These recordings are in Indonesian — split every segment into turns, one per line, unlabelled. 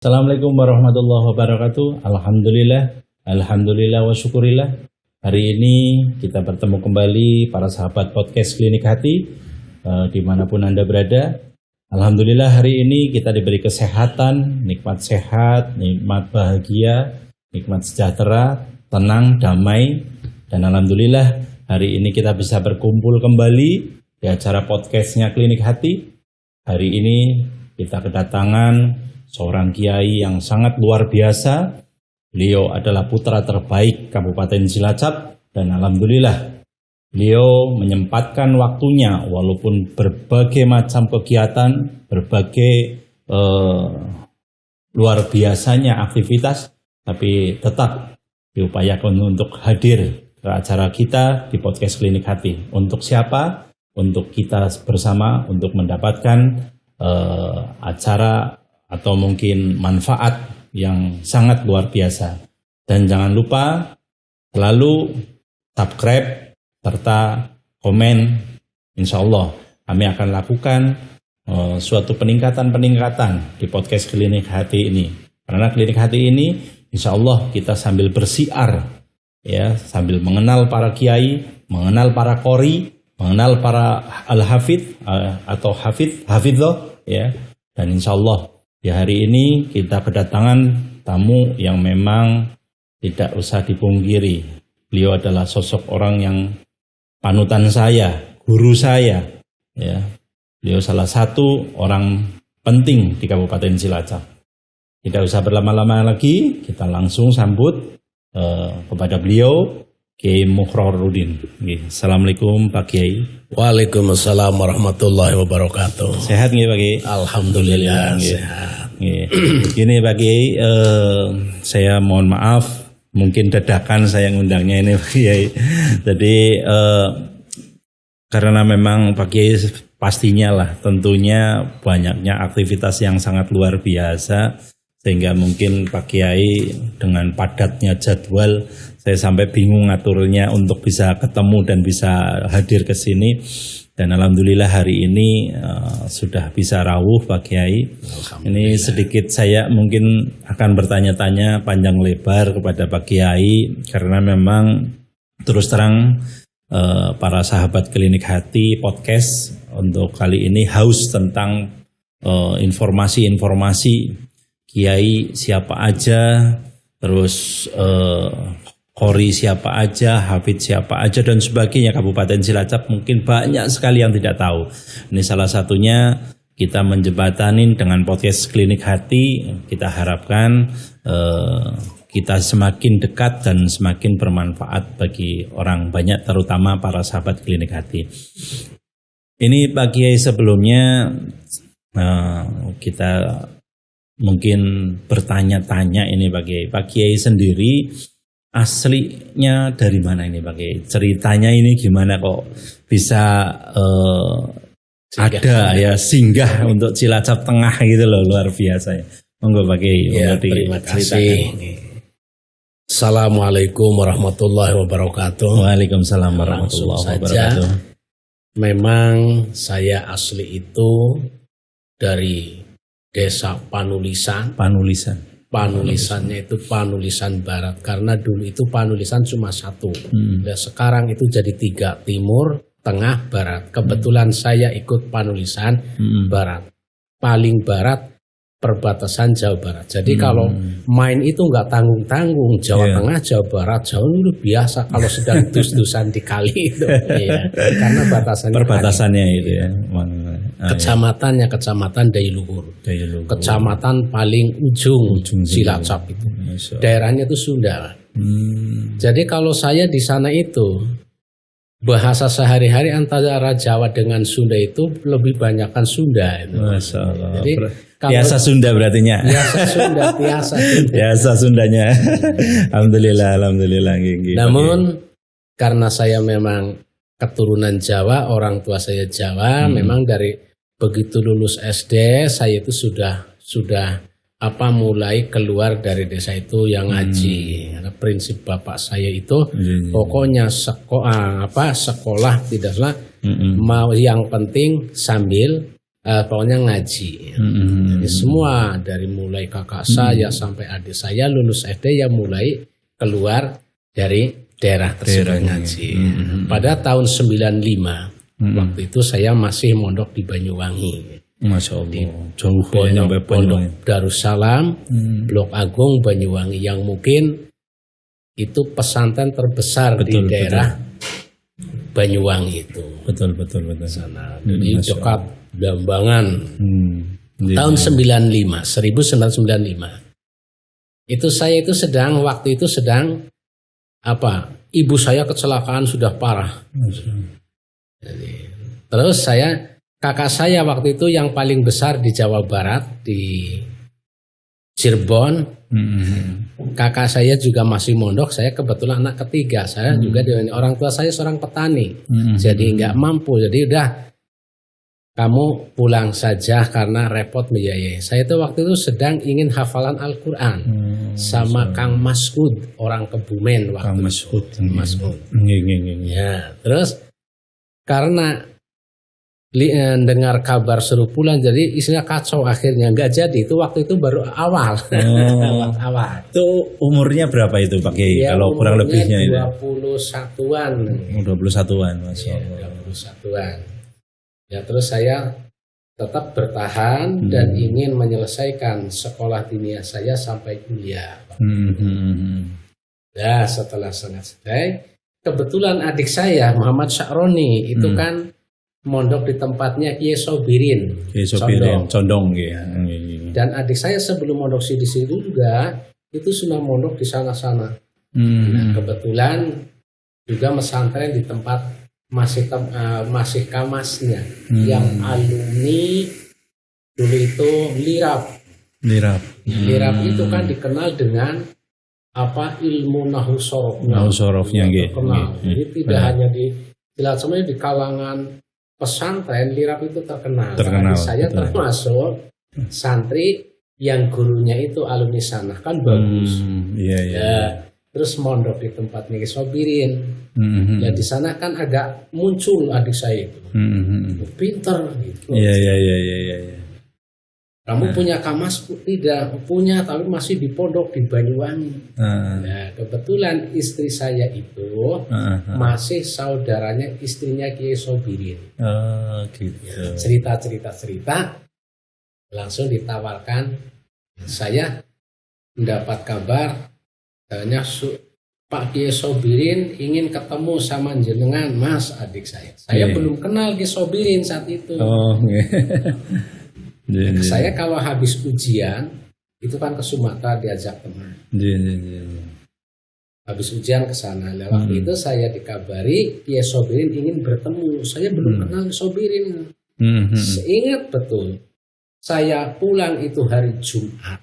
Assalamualaikum warahmatullahi wabarakatuh. Alhamdulillah wa syukurillah. Hari ini kita bertemu kembali para sahabat podcast Klinik Hati dimanapun Anda berada. Alhamdulillah hari ini kita diberi kesehatan, nikmat sehat, nikmat bahagia, nikmat sejahtera, tenang, damai. Dan Alhamdulillah hari ini kita bisa berkumpul kembali di acara podcastnya Klinik Hati. Hari ini kita kedatangan seorang kiai yang sangat luar biasa. Beliau adalah putra terbaik Kabupaten Cilacap dan alhamdulillah beliau menyempatkan waktunya walaupun berbagai macam kegiatan, berbagai luar biasanya aktivitas, tapi tetap diupayakan untuk hadir ke acara kita di podcast Klinik Hati. Untuk siapa? Untuk kita bersama untuk mendapatkan acara atau mungkin manfaat yang sangat luar biasa. Dan jangan lupa selalu subscribe serta komen. Insya Allah kami akan lakukan suatu peningkatan di podcast Klinik Hati ini. Karena Klinik Hati ini insya Allah kita sambil bersiar, ya, sambil mengenal para kiai, mengenal para qori, mengenal para al-hafidh atau hafidhoh, ya. Dan insya Allah di hari ini kita kedatangan tamu yang memang tidak usah dipungkiri. Beliau adalah sosok orang yang panutan saya, guru saya. Ya. Beliau salah satu orang penting di Kabupaten Cilacap. Tidak usah berlama-lama lagi, kita langsung sambut kepada beliau, Kiai Mukhroruddin. Assalamualaikum Pak Kiai.
Waalaikumsalam warahmatullahi wabarakatuh.
Sehat nggih Pak Kiai?
Alhamdulillah sehat.
Gini Pak Kiai, saya mohon maaf, mungkin dadakan saya ngundangnya ini Pak Kiai. Jadi karena memang Pak Kiai pastinya lah, tentunya banyaknya aktivitas yang sangat luar biasa, sehingga mungkin Pak Kiai dengan padatnya jadwal saya sampai bingung ngaturnya untuk bisa ketemu dan bisa hadir ke sini. Dan alhamdulillah hari ini sudah bisa rawuh Pak Kiai. Ini sedikit saya mungkin akan bertanya-tanya panjang lebar kepada Pak Kiai karena memang terus terang para sahabat Klinik Hati podcast untuk kali ini haus tentang informasi-informasi Kiai siapa aja, terus qori siapa aja, hafidh siapa aja dan sebagainya. Kabupaten Cilacap mungkin banyak sekali yang tidak tahu. Ini salah satunya kita menjembatanin dengan podcast Klinik Hati. Kita harapkan kita semakin dekat dan semakin bermanfaat bagi orang banyak, terutama para sahabat Klinik Hati. Ini Pak Kiai sebelumnya kita mungkin bertanya-tanya ini Pak Kiai. Pak Kiai sendiri aslinya dari mana ini Pak Kiai? Ceritanya ini gimana kok bisa ada ya singgah untuk Cilacap Tengah gitu loh, luar biasa ya. Monggo Pak Kiai.
Ya, terima kasih. Assalamualaikum warahmatullahi wabarakatuh.
Waalaikumsalam warahmatullahi wabarakatuh.
Memang saya asli itu dari Desa Panulisan. Panulisannya itu Panulisan Barat karena dulu itu Panulisan cuma satu. Dan sekarang itu jadi 3, Timur, Tengah, Barat. Kebetulan saya ikut Panulisan Barat. Paling barat perbatasan Jawa Barat. Jadi kalau main itu nggak tanggung-tanggung, Jawa Tengah, Jawa Barat, Jawa itu biasa kalau sedang dus-dusan di kali itu. Ya. Karena
perbatasannya itu ya.
Kecamatannya Kecamatan Dailuhur. Kecamatan paling ujung Cilacap itu. Daerahnya itu Sunda. Jadi kalau saya di sana itu bahasa sehari-hari antara Jawa dengan Sunda itu lebih banyakkan Sunda itu.
Masya Allah.
Jadi
biasa Sunda berartinya. Biasa Sundanya. Alhamdulillah.
Namun karena saya memang keturunan Jawa, orang tua saya Jawa, memang dari begitu lulus SD saya itu sudah mulai keluar dari desa itu yang ngaji. Karena prinsip bapak saya itu pokoknya sekolah tidak salah, mau yang penting sambil pokoknya ngaji. Jadi semua dari mulai kakak saya sampai adik saya lulus SD yang mulai keluar dari daerah tersebut ngaji. Pada tahun 95 waktu itu saya masih mondok di Banyuwangi.
Masya Allah.
Jauh Pondok Darussalam, Blok Agung Banyuwangi yang mungkin itu pesantren terbesar di daerah Banyuwangi itu.
Betul.
Sana. Jadi dekat Blambangan. Tahun 1995. Waktu itu sedang ibu saya kecelakaan sudah parah. Jadi, terus kakak saya waktu itu yang paling besar di Jawa Barat di Cirebon. Kakak saya juga masih mondok. Saya kebetulan anak ketiga. Saya juga orang tua saya seorang petani. Jadi nggak mampu. Jadi udah kamu pulang saja karena repot biayanya. Saya itu waktu itu sedang ingin hafalan Al-Quran sama Kang Masud, orang Kebumen waktu
Kang Masud.
Ya, terus karena dengar kabar suruh pulang, jadi isinya kacau akhirnya nggak jadi. Itu waktu itu baru awal. Awal.
Itu umurnya berapa itu Pak Kiai?
Ya,
kalau kurang lebihnya itu
21-an.
21-an, Masya Allah.
21-an. Ya, terus saya tetap bertahan dan ingin menyelesaikan sekolah diniyah saya sampai kuliah. Ya, setelah selesai, kebetulan adik saya Muhammad Sya'roni itu kan mondok di tempatnya Kiai Sobirin. Condong ya. Dan adik saya sebelum mondok di sini juga itu sudah mondok di sana-sana. Nah, kebetulan juga pesantren di tempat masih kamasnya yang alumni dulu itu Lirap itu kan dikenal dengan ilmu nahwu sorofnya terkenal. Jadi tidak hanya di semuanya di kalangan pesantren Lirap itu terkenal. Saya termasuk santri yang gurunya itu alumni sana kan bagus. Terus mondok di tempatnya Sobirin. Ya di sana kan agak muncul adik saya itu. Pinter gitu.
Iya.
Kamu punya kamas? Tidak punya, tapi masih di pondok di Banyuwangi. Nah, kebetulan istri saya itu masih saudaranya istrinya Kiai Sobirin.
Gitu.
Ya, cerita langsung ditawarkan. Saya mendapat kabar, katanya Pak Kiai Sobirin ingin ketemu sama jenengan, Mas, adik saya. Saya belum kenal Kiai Sobirin saat itu. Saya kalau habis ujian itu kan ke Sumatera diajak teman. Habis ujian ke sana. Waktu itu saya dikabari Kiai Sobirin ingin bertemu. Saya belum kenal Sobirin. Seingat betul. Saya pulang itu hari Jumat.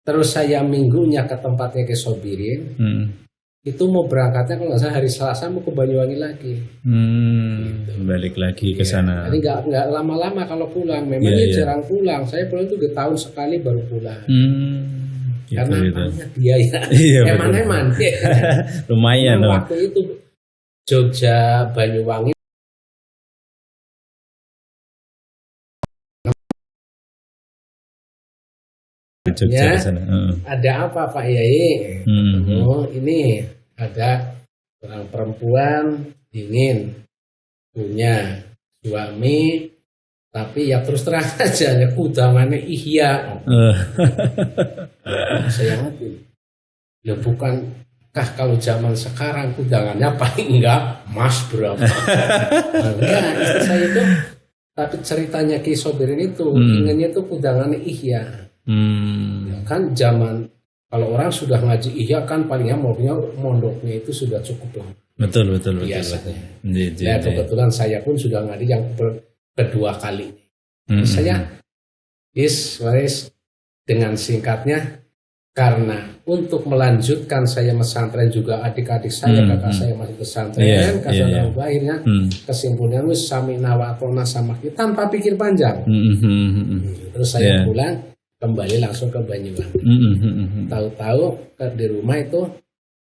Terus saya minggunya ke tempatnya Kiai Sobirin. Itu mau berangkatnya kalau nggak salah hari Selasa mau ke Banyuwangi lagi.
Gitu. Balik lagi ke sana.
Jadi nggak lama-lama kalau pulang. Memang dia jarang pulang. Saya pulang itu 2 tahun sekali baru pulang. Karena banyak biaya. Eman-eman.
Lumayan loh.
Waktu itu Jogja Banyuwangi.
Jogja sana.
Ada apa Pak Yai? Ini ada seorang perempuan ingin punya suami, tapi ya terus terang aja ya kudangannya ihya. Saya ngerti. Ya bukankah kalau zaman sekarang kudangannya paling enggak Mas berapa? Enggak, istri saya itu. Tapi ceritanya Kiai Sobirin itu inginnya itu kudangannya ihya. Ya kan zaman kalau orang sudah ngaji ihya kan palingnya maunya mondoknya itu sudah cukup lah. Betul. Biasanya. Ya kebetulan saya pun sudah ngaji yang kedua kali. Saya dengan singkatnya karena untuk melanjutkan saya pesantren juga adik-adik saya kakak saya masih pesantren akhirnya kesimpulannya samina wa atona sama kita tanpa pikir panjang. Terus saya pulang kembali langsung ke Banyuwangi. Tahu-tahu di rumah itu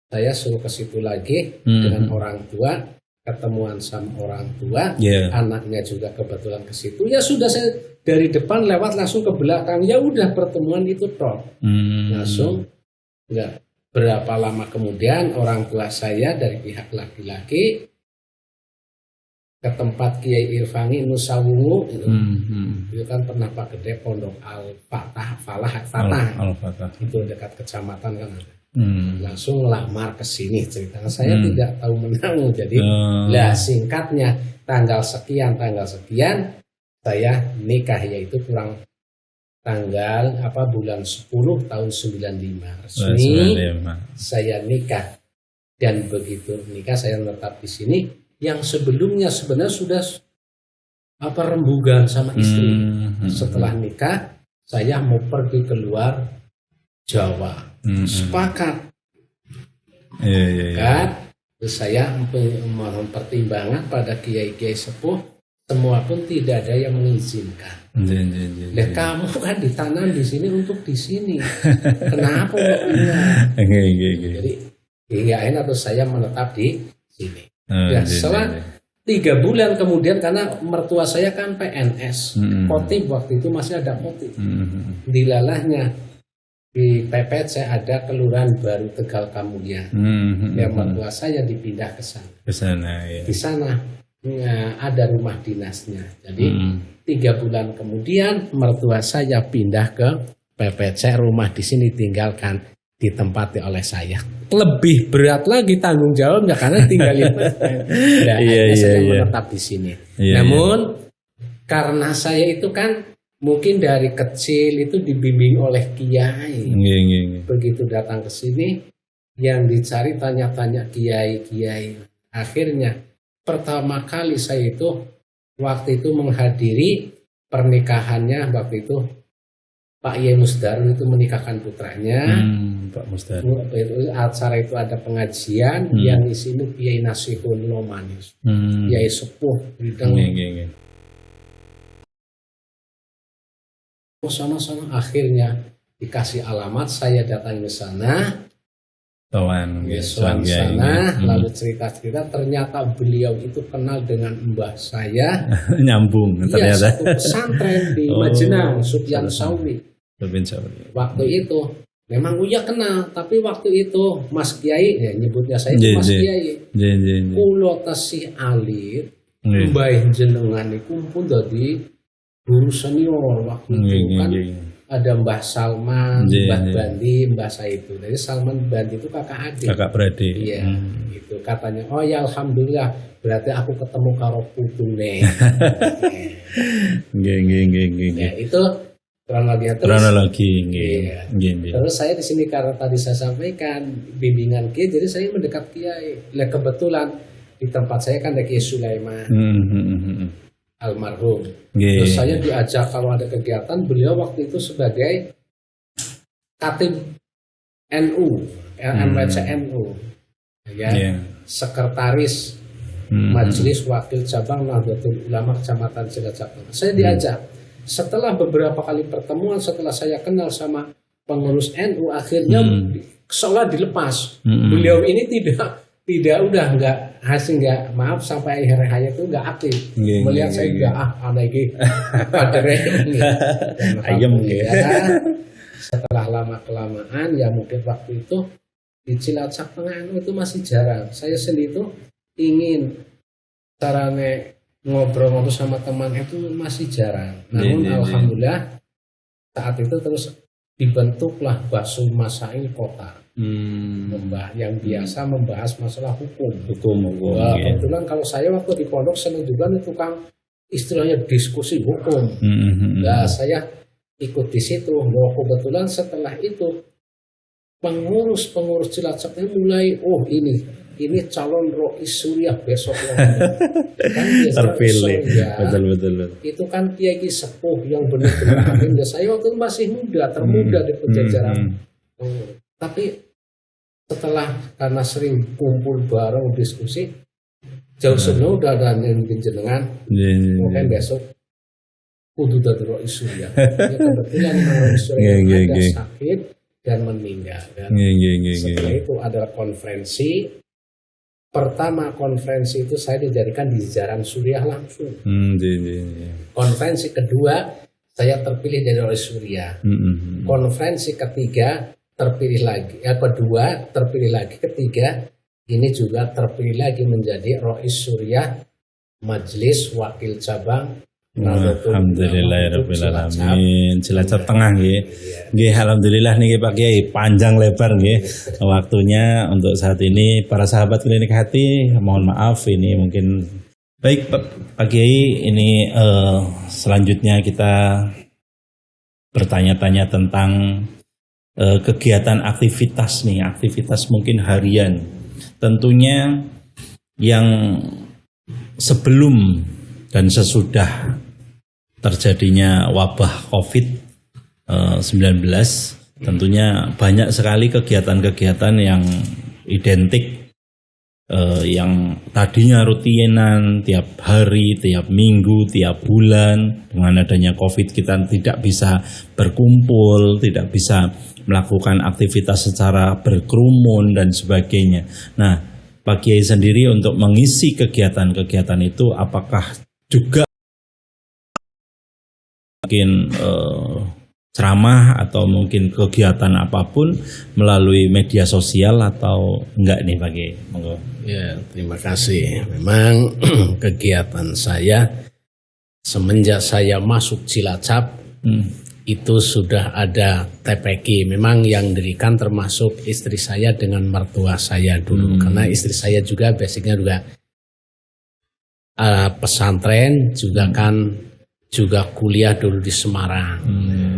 saya suruh ke situ lagi dengan orang tua ketemuan sama orang tua,
Yeah.
anaknya juga kebetulan ke situ. Ya sudah, saya dari depan lewat langsung ke belakang. Ya udah, pertemuan itu toh. Langsung nggak berapa lama kemudian orang tua saya dari pihak laki-laki ke tempat Kiai Irfani Nusawungu itu kan pernah Pak Gede Pondok Al-Fatah
Al-Fatah.
itu dekat kecamatan kan ada. Langsung ngelamar ke sini ceritanya. Saya tidak tahu menang, jadi lah singkatnya tanggal sekian saya nikah, yaitu kurang tanggal bulan 10 tahun 95 resmi saya nikah. Dan begitu nikah saya menetap di sini, yang sebelumnya sebenarnya sudah rembugan sama istri. Setelah nikah saya mau pergi keluar Jawa. Sepakat. Kan? Terus saya mohon pertimbangan pada kiai-kiai sepuh, semua pun tidak ada yang mengizinkan. Kamu kan ditanam di sini untuk di sini. Kenapa mau pindah? Jadi hingga akhirnya terus saya menetap di sini. Setelah 3 bulan kemudian, karena mertua saya kan PNS, khotib waktu itu masih ada khotib. Dilalahnya di Pepet saya ada kelurahan baru Tegal Kamulya. Yang mertua saya dipindah ke sana.
Ya.
Di sana ada rumah dinasnya. Jadi 3 bulan kemudian mertua saya pindah ke Pepet. Saya rumah di sini tinggalkan, ditempati oleh saya. Lebih berat lagi tanggung jawabnya karena tinggalin. Saya menetap di sini. Namun karena saya itu kan mungkin dari kecil itu dibimbing oleh kiai. Begitu datang ke sini, yang dicari tanya-tanya kiai. Akhirnya pertama kali saya itu waktu itu menghadiri pernikahannya, waktu itu Pak Yai Musdarun itu menikahkan putranya.
Pak Mustar.
Acara itu ada pengajian yang isinya Kiai Nasihun Lomanis, Kiai sepuh bidang. Sana akhirnya dikasih alamat, saya datang ke sana. Sana, lalu cerita-cerita, ternyata beliau itu kenal dengan mbah saya.
Nyambung ternyata.
Satu pesantren di Majenang, Sufyan Sauri. Waktu itu memang Uya kenal, tapi waktu itu Mas Kiai, ya nyebutnya saya itu Mas Kiai. Kulo tasih alit, mbah jenengan iku pun dadi guru senior waktu itu kan. Ada Mbah Salman, Mbah Bandi, Mbah Saidu. Jadi Salman Bandi itu kakak adik.
Kakak beradik.
Iya, itu katanya. Oh ya alhamdulillah, berarti aku ketemu karo putune. Ya itu kronologi. Terus saya di sini karena tadi saya sampaikan bimbingan Kiai, jadi saya mendekat Kiai. Lah kebetulan di tempat saya kan ada Kiai Sulaiman. Almarhum. Terus saya diajak kalau ada kegiatan, beliau waktu itu sebagai Katib NU, LMWC NU, sekretaris Majelis Wakil Cabang Nahdlatul Ulama Kecamatan Cilacap. Saya diajak. Setelah beberapa kali pertemuan, setelah saya kenal sama pengurus NU, akhirnya seolah dilepas. Beliau ini tidak maaf sampai akhir hayat itu nggak aktif. Melihat saya nggak aneh ayam setelah lama kelamaan ya mungkin waktu itu di Cilacap Tengah itu masih jarang. Saya sendiri itu ingin caranya ngobrol sama teman itu masih jarang. Namun alhamdulillah saat itu terus dibentuklah Basul Masail Kota. Yang biasa membahas masalah hukum. Kebetulan kalau saya waktu di pondok senang juga nih tukang istilahnya diskusi hukum. Nah saya ikut di situ. Nah, kebetulan setelah itu pengurus Cilacap mulai ini calon Rois Suriah besok kan
terpilih. Betul.
Itu kan kiai sepuh yang benar-benar alim. Saya waktu itu masih termuda di penjajaran. Tapi setelah karena sering kumpul bareng diskusi, jauh sebelum udah ada yang jenengan, mungkin besok kudu dari Rois Suriah. Kebetulan Rois Suriah ada sakit dan meninggal. Dan setelah itu ada konferensi pertama konferensi itu saya dijadikan di Jaran Suriah langsung. Konferensi kedua saya terpilih dari Rois Suriah. Konferensi ketiga terpilih lagi, kedua terpilih lagi, ketiga ini juga terpilih lagi menjadi Rois Suriah Majelis Wakil Cabang.
Alhamdulillahirabbil alamin. Cilacap Tengah nggih. Nggih alhamdulillah niki Pak Kiai panjang lebar nggih waktunya untuk saat ini. Para sahabat Klinik Hati, mohon maaf ini mungkin baik Pak Kiai ini selanjutnya kita bertanya-tanya tentang kegiatan aktivitas nih, aktivitas mungkin harian. Tentunya yang sebelum dan sesudah terjadinya wabah COVID-19 tentunya banyak sekali kegiatan-kegiatan yang identik yang tadinya rutinan tiap hari, tiap minggu, tiap bulan. Dengan adanya COVID kita tidak bisa berkumpul, tidak bisa melakukan aktivitas secara berkerumun dan sebagainya. Nah, Pak Kiai sendiri untuk mengisi kegiatan-kegiatan itu apakah juga mungkin ceramah atau mungkin kegiatan apapun melalui media sosial atau enggak nih Pak Kiai? Monggo.
Ya, terima kasih. Memang kegiatan saya semenjak saya masuk Cilacap itu sudah ada TPQ. Memang yang dirikan termasuk istri saya dengan mertua saya dulu. Karena istri saya juga basicnya juga pesantren, juga kuliah dulu di Semarang.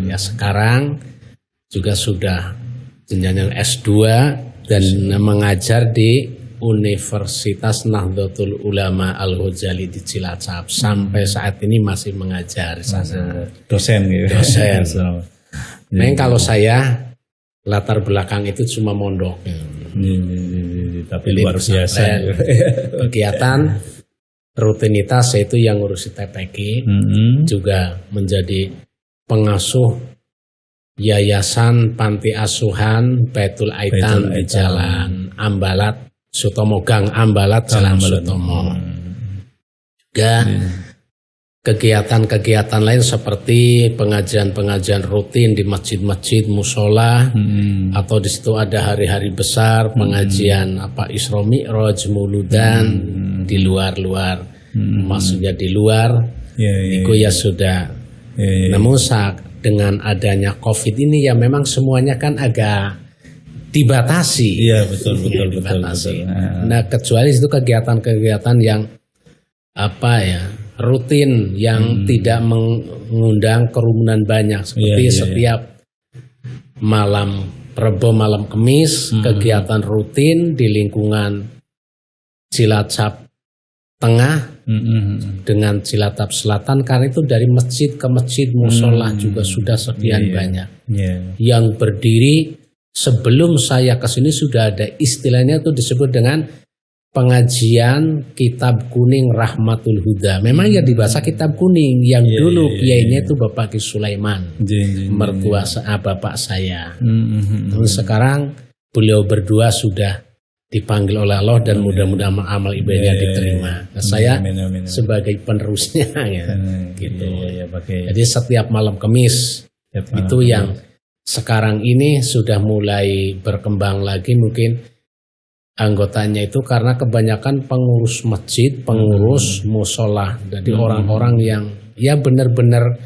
Ya sekarang juga sudah jenjang S2 dan mengajar di Universitas Nahdlatul Ulama Al-Ghazali di Cilacap. Sampai saat ini masih mengajar sana.
Dosen gitu.
Dosen. Memang kalau saya latar belakang itu cuma mondok.
Tapi luar biasa.
Kegiatan rutinitas itu yang ngurusi TPQ, juga menjadi pengasuh Yayasan Panti Asuhan Baitul Aitam di Jalan Ambalat Sutomo Gang Ambalat Jalan Sutomo. Juga kegiatan-kegiatan lain seperti pengajian-pengajian rutin di masjid-masjid, musola, atau di situ ada hari-hari besar pengajian Isra Mi'raj, Muludan di luar-luar, maksudnya di luar, itu ya sudah. Namun dengan adanya COVID ini ya memang semuanya kan agak dibatasi.
Iya betul.
Nah kecuali itu kegiatan-kegiatan yang rutin yang tidak mengundang kerumunan banyak seperti setiap malam Rebo, malam Kamis, kegiatan rutin di lingkungan Cilacap Tengah dengan Cilacap Selatan, karena itu dari masjid ke masjid, musola juga sudah sekian banyak yang berdiri. Sebelum saya ke sini sudah ada istilahnya itu disebut dengan pengajian Kitab Kuning Rahmatul Huda. Memang ya dibaca Kitab Kuning. Yang dulu kiainya itu Bapak Ki Sulaiman, mertua bapak saya. Terus sekarang beliau berdua sudah dipanggil oleh Allah dan mudah-mudahan amal ibadahnya diterima. Nah, saya sebagai penerusnya gitu. Jadi setiap malam Kamis itu yang sekarang ini sudah mulai berkembang lagi mungkin anggotanya itu karena kebanyakan pengurus masjid, pengurus musola, jadi orang-orang yang ya benar-benar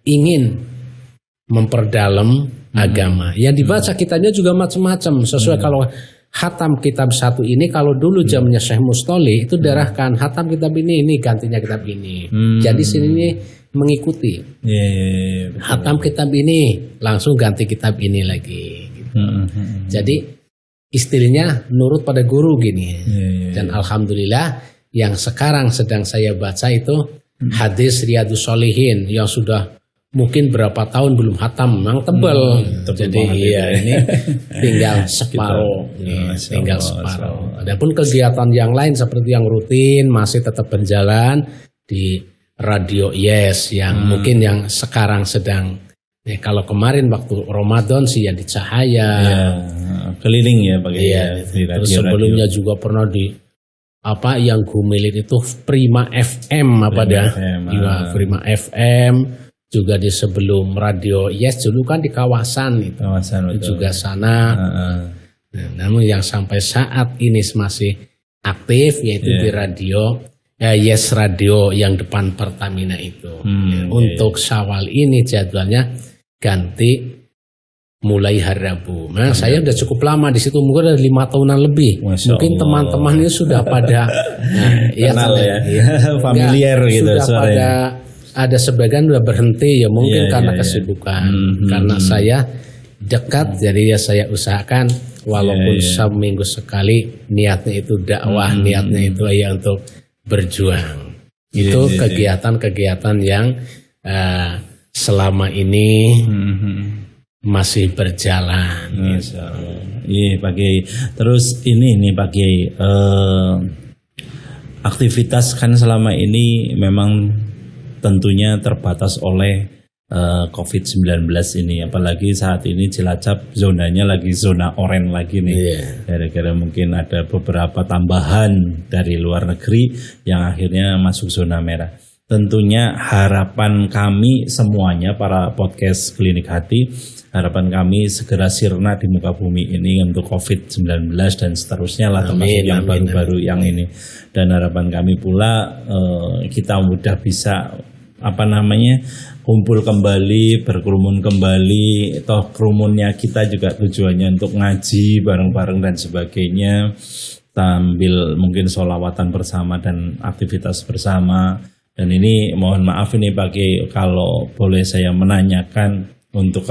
ingin memperdalam agama. Yang dibaca kitabnya juga macam-macam sesuai. Kalau hatam kitab satu ini, kalau dulu zamannya Syekh Mustoli itu darahkan hatam kitab ini gantinya kitab ini. Jadi sini ini mengikuti. Hatam kitab ini langsung ganti kitab ini lagi. Jadi istilahnya nurut pada guru gini. Dan alhamdulillah yang sekarang sedang saya baca itu hadis Riyadhus Shalihin yang sudah mungkin berapa tahun belum hatam, memang tebal. Jadi ini tinggal separuh. Tinggal separuh. Adapun kegiatan yang lain seperti yang rutin masih tetap berjalan di Radio Yes yang mungkin yang sekarang sedang kalau kemarin waktu Ramadan sih ya di Cahaya.
keliling ya pakai
Iya.
di
Terus
radio.
sebelumnya juga pernah di yang gumilir itu Prima FM Prima FM juga di sebelum radio Yes dulu kan di kawasan itu.
Kawasan
Itu juga sana. Nah, namun yang sampai saat ini masih aktif yaitu di radio Yes Radio yang depan Pertamina itu. Untuk Syawal ini jadwalnya ganti mulai hari Rabu. Nah, saya udah cukup lama di situ, mungkin ada 5 tahunan lebih. Mungkin teman-teman ini sudah pada
kenal ya, familiar gitu.
Sudah pada ada sebagian udah berhenti ya mungkin karena kesibukan. Karena saya dekat, jadi ya saya usahakan walaupun seminggu sekali niatnya itu dakwah, niatnya itu ya untuk berjuang. Itu kegiatan-kegiatan yang selama ini masih berjalan.
Iya Pak Kiai. Terus ini nih Pak Kiai, aktivitas kan selama ini memang tentunya terbatas oleh COVID-19 ini, apalagi saat ini Cilacap zonanya lagi zona oranye lagi nih. Gara-gara mungkin ada beberapa tambahan dari luar negeri yang akhirnya masuk zona merah. Tentunya harapan kami semuanya para podcast Klinik Hati, harapan kami segera sirna di muka bumi ini untuk COVID-19 dan seterusnya lah, termasuk yang baru-baru yang ini. Dan harapan kami pula kita mudah bisa kumpul kembali, berkerumun kembali. Toh kerumunnya kita juga tujuannya untuk ngaji bareng-bareng dan sebagainya, sambil mungkin sholawatan bersama dan aktivitas bersama. Dan ini mohon maaf ini Pak Kiai, kalau boleh saya menanyakan untuk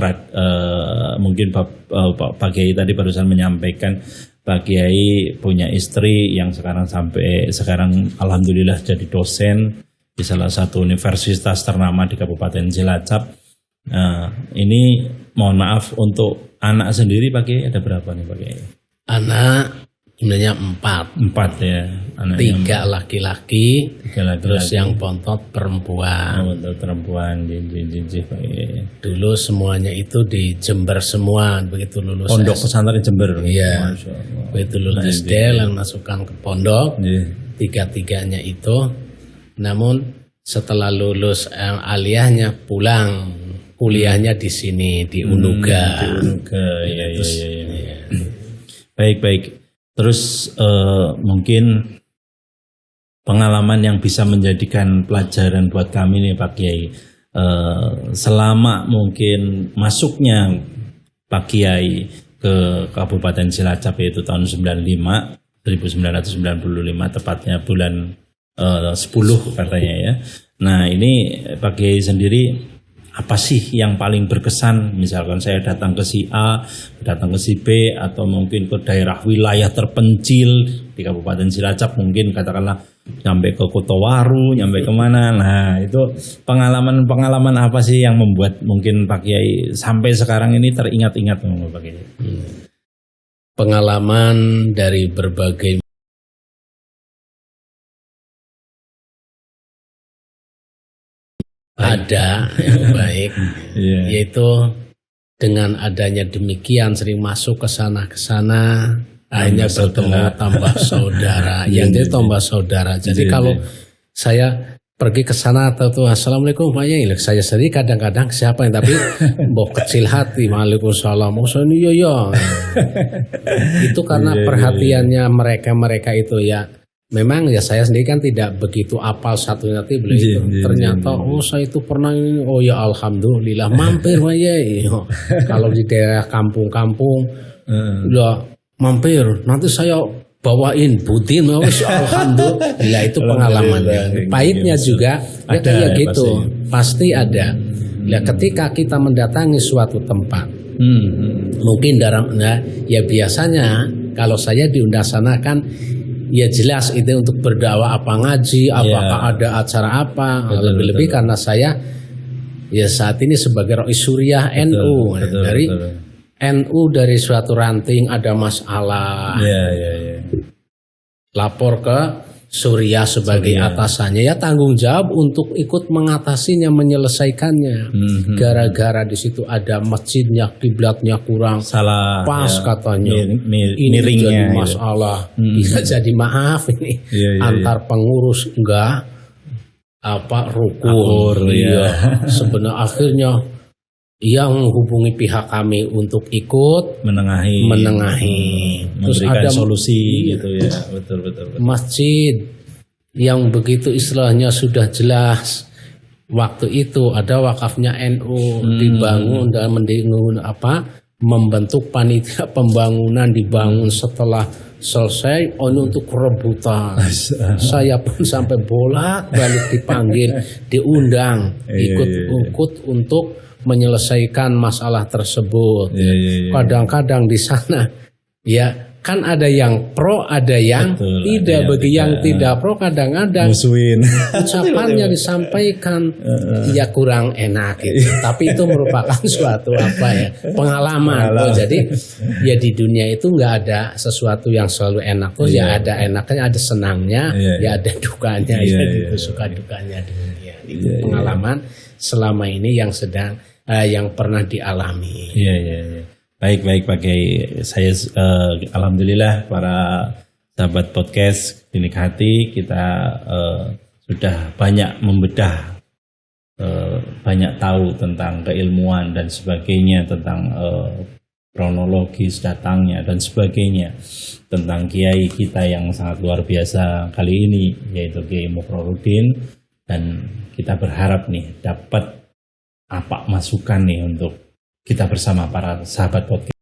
mungkin Pak Kiai tadi barusan menyampaikan Pak Kiai punya istri yang sampai sekarang alhamdulillah jadi dosen di salah satu universitas ternama di Kabupaten Cilacap. Ini mohon maaf untuk anak sendiri Pak Kiai ada berapa nih Pak Kiai?
Anak sebenarnya 4
ya.
3 laki-laki, terus yang pontot perempuan.
Perempuan, Pak Kiai.
Dulu semuanya itu di Jember semua, begitu lulus
Pondok Pesantren Jember.
Iya. Begitu lulus SD langsungkan ke pondok. 3-3-nya itu. Namun setelah lulus aliyahnya pulang, kuliahnya di sini di Unuga.
Di Unuga, iya. Baik. Terus mungkin pengalaman yang bisa menjadikan pelajaran buat kami nih Pak Kiai, selama mungkin masuknya Pak Kiai ke Kabupaten Cilacap yaitu tahun 1995 tepatnya bulan 10 katanya ya. Nah ini Pak Kiai sendiri apa sih yang paling berkesan? Misalkan saya datang ke si A, datang ke si B, atau mungkin ke daerah wilayah terpencil di Kabupaten Cilacap, mungkin katakanlah sampai ke Kotowaru, sampai kemana. Nah itu pengalaman apa sih yang membuat mungkin Pak Kiai sampai sekarang ini teringat-ingat Pak Kiai?
Pengalaman dari berbagai ada yang baik, yaitu dengan adanya demikian sering masuk ke sana akhirnya bertemu tambah saudara, yang jadi tambah saudara. Jadi kalau saya pergi ke sana atau assalamualaikum Pak Yai, saya sendiri kadang-kadang siapa yang tapi bawa kecil hati, waalaikumsalam, iya. Itu karena perhatiannya mereka itu ya. Memang ya saya sendiri kan tidak begitu apal satu nanti beliau itu. Ternyata saya itu pernah ini, ya alhamdulillah mampir Pak Yai. Kalau di daerah kampung-kampung udah mampir, nanti saya bawain budin, alhamdulillah. Itu pengalamannya. Pahitnya juga ada ya gitu, pasti ada. Ya ketika kita mendatangi suatu tempat, mungkin ya biasanya kalau saya diundang sana kan ya jelas itu untuk berdakwah apa ngaji, apakah ada acara apa. Lebih-lebih karena saya ya saat ini sebagai Rois Suriah NU dari NU dari suatu ranting ada masalah, lapor ke Surya sebagai atasannya ya tanggung jawab untuk ikut mengatasinya, menyelesaikannya. Gara-gara di situ ada masjidnya, kiblatnya kurang
salah
pas
ya,
katanya.
miringnya
Ini jadi
gitu.
masalah. Bisa jadi maaf ini antar pengurus enggak rukun. Sebenarnya akhirnya yang menghubungi pihak kami untuk ikut
menengahi,
Terus
memberikan
ada
solusi gitu ya. Betul.
masjid yang begitu istilahnya sudah jelas. Waktu itu ada wakafnya NU dibangun dan membentuk panitia pembangunan, dibangun setelah selesai untuk rebutan. Saya pun sampai bolak-balik dipanggil, diundang ikut untuk menyelesaikan masalah tersebut. Kadang-kadang di sana ya kan ada yang pro, ada yang tidak. Bagi yang tidak pro kadang-kadang
musuhin
ucapannya disampaikan ya kurang enak gitu. Tapi itu merupakan suatu pengalaman. Jadi ya di dunia itu nggak ada sesuatu yang selalu enak. Ya ada enaknya, ada senangnya, ya ada dukanya, gitu, suka dukanya di dunia. Itu pengalaman selama ini yang yang pernah dialami.
Baik Pak Kiai. Saya alhamdulillah para sahabat podcast Klinik Hati kita sudah banyak membedah, banyak tahu tentang keilmuan dan sebagainya, tentang kronologis datangnya dan sebagainya, tentang kiai kita yang sangat luar biasa kali ini yaitu Kiai Mukroruddin. Dan kita berharap nih dapat masukan nih untuk kita bersama para sahabat podcast.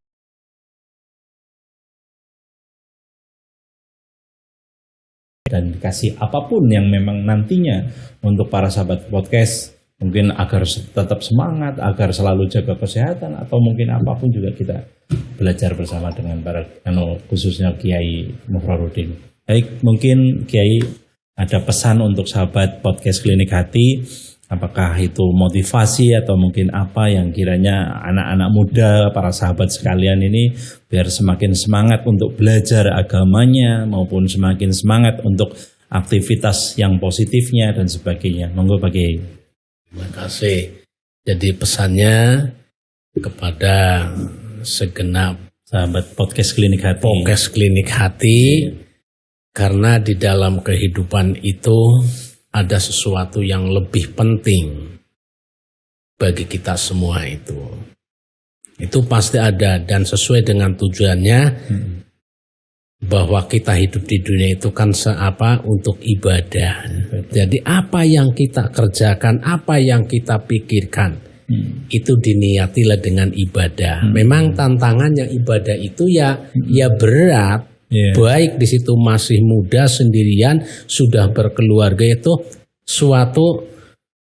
Dan dikasih apapun yang memang nantinya untuk para sahabat podcast, mungkin agar tetap semangat, agar selalu jaga kesehatan, atau mungkin apapun juga kita belajar bersama dengan para khususnya Kiai Mukroruddin. Baik, mungkin Kiai ada pesan untuk sahabat podcast Klinik Hati, apakah itu motivasi atau mungkin apa yang kiranya anak-anak muda, para sahabat sekalian ini biar semakin semangat untuk belajar agamanya maupun semakin semangat untuk aktivitas yang positifnya dan sebagainya. Monggo Pak Kiai.
Terima kasih. Jadi pesannya kepada segenap
sahabat podcast Klinik Hati.
Podcast Klinik Hati, karena di dalam kehidupan itu ada sesuatu yang lebih penting bagi kita semua itu. Itu pasti ada dan sesuai dengan tujuannya bahwa kita hidup di dunia itu kan untuk ibadah. Jadi apa yang kita kerjakan, apa yang kita pikirkan, itu diniatilah dengan ibadah. Memang tantangannya ibadah itu ya berat. Baik di situ masih muda sendirian, sudah berkeluarga, itu suatu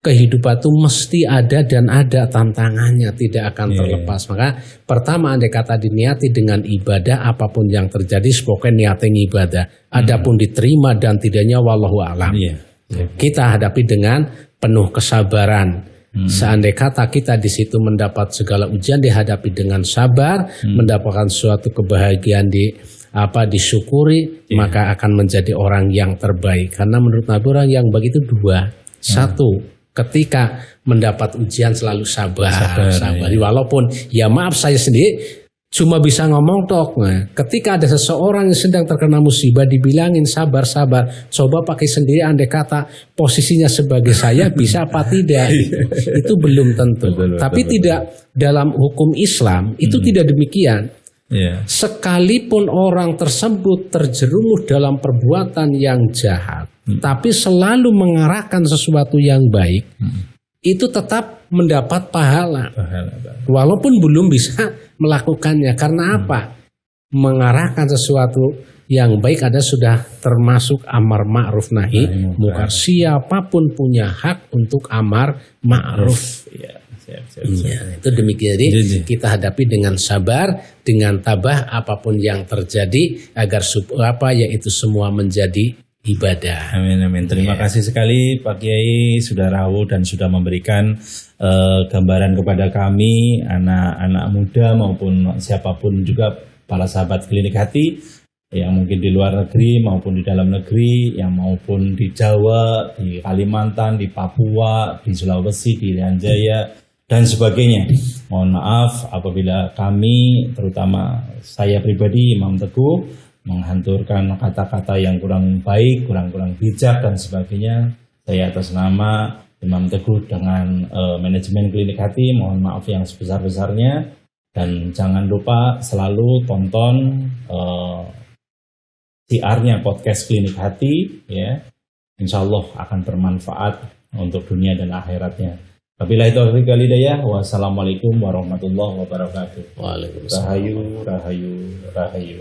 kehidupan itu mesti ada dan ada tantangannya, tidak akan terlepas. Maka pertama andai kata diniati dengan ibadah, apapun yang terjadi pokoknya niatin ibadah. Adapun diterima dan tidaknya wallahu a'lam. Kita hadapi dengan penuh kesabaran. Seandai kata kita di situ mendapat segala ujian, dihadapi dengan sabar, mendapatkan suatu kebahagiaan disyukuri, maka akan menjadi orang yang terbaik. Karena menurut Nabi orang yang baik itu dua. Satu, ketika mendapat ujian selalu sabar. Walaupun ya maaf saya sendiri cuma bisa ngomong tok. Nah, ketika ada seseorang yang sedang terkena musibah dibilangin sabar. Coba pakai sendiri andai kata posisinya sebagai saya bisa apa tidak. Itu belum tentu. Tapi tidak dalam hukum Islam itu tidak demikian. Sekalipun orang tersebut terjerumus dalam perbuatan yang jahat, tapi selalu mengarahkan sesuatu yang baik, itu tetap mendapat pahala. Walaupun belum bisa melakukannya. Karena apa? Mengarahkan sesuatu yang baik ada sudah termasuk amar ma'ruf nahi munkar. Siapapun punya hak untuk amar ma'ruf. Itu demikian. Jadi kita hadapi dengan sabar, dengan tabah apapun yang terjadi agar yaitu semua menjadi ibadah.
Amin. Terima kasih sekali Pak Kiai sudah rawuh dan sudah memberikan gambaran kepada kami anak-anak muda maupun siapapun juga para sahabat Klinik Hati yang mungkin di luar negeri maupun di dalam negeri, yang maupun di Jawa, di Kalimantan, di Papua, di Sulawesi, di Irian Jaya, dan sebagainya. Mohon maaf apabila kami, terutama saya pribadi, Imam Teguh, menghanturkan kata-kata yang kurang baik, kurang bijak, dan sebagainya. Saya atas nama Imam Teguh dengan manajemen Klinik Hati, mohon maaf yang sebesar-besarnya. Dan jangan lupa selalu tonton siarnya podcast Klinik Hati, ya, insya Allah akan bermanfaat untuk dunia dan akhiratnya. Wabillahi taufiq wal hidayah. Wassalamualaikum warahmatullahi wabarakatuh.
Waalaikumsalam.
Rahayu, rahayu, rahayu.